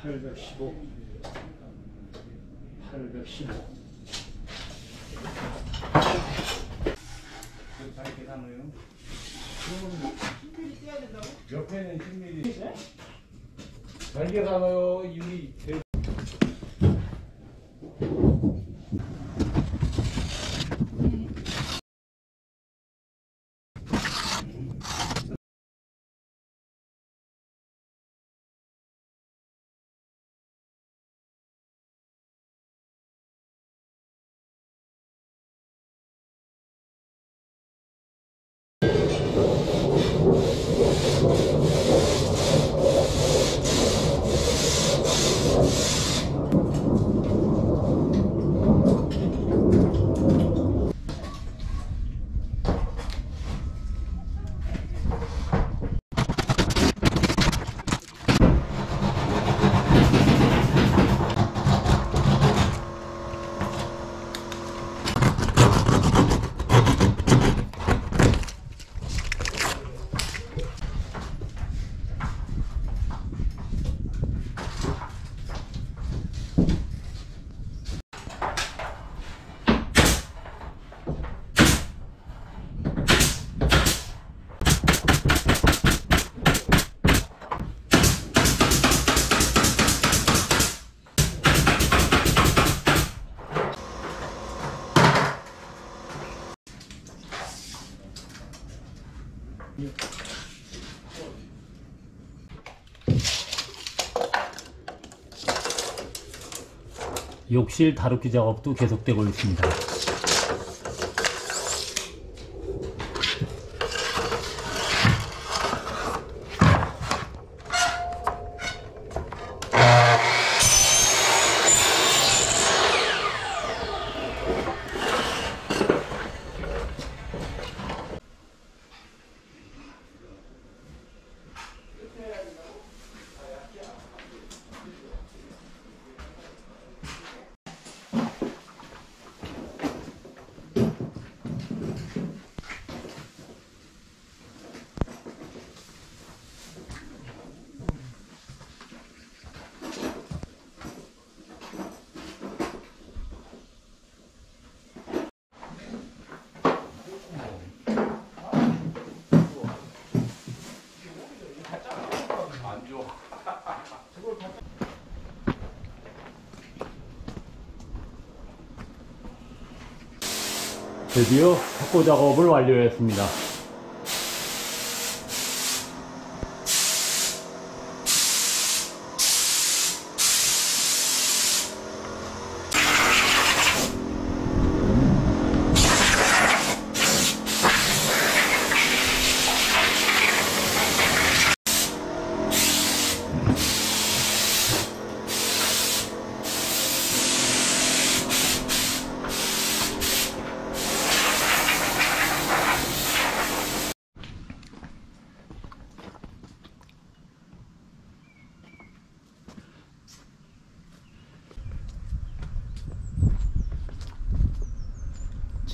(815) 815 잘 계산해요. 옆에는 10mm. 잘 계산해요. 이미 욕실 다루기 작업도 계속되고 있습니다. 드디어 탁구 작업을 완료했습니다.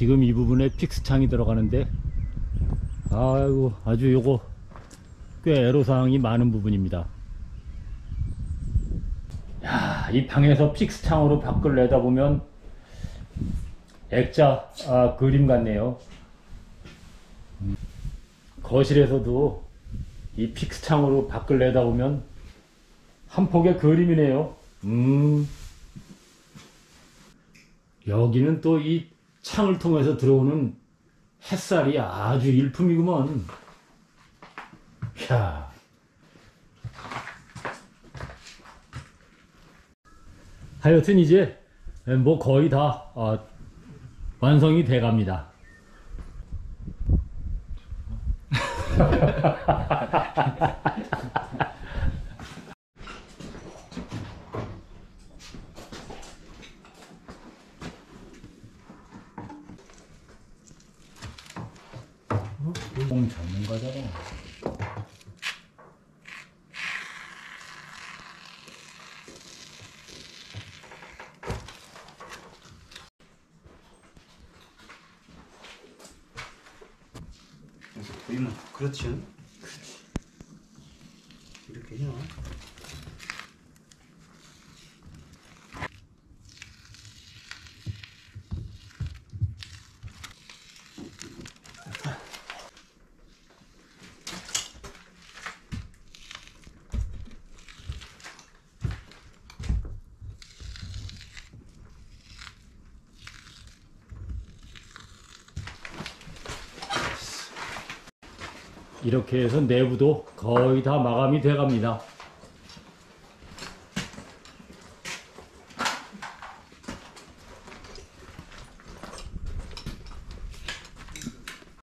지금 이 부분에 픽스창이 들어가는데 아이고 아주 요거 꽤 애로사항이 많은 부분입니다. 야, 이 방에서 픽스창으로 밖을 내다보면 액자 그림 같네요. 거실에서도 이 픽스창으로 밖을 내다보면 한 폭의 그림이네요. 여기는 또 이 창을 통해서 들어오는 햇살이 아주 일품이구먼. 야. 하여튼 이제 뭐 거의 다 완성이 돼 갑니다. 뽕 잡는 거잖아. 그래서 보이면 그렇지. 이렇게 해요. 이렇게 해서 내부도 거의 다 마감이 돼 갑니다.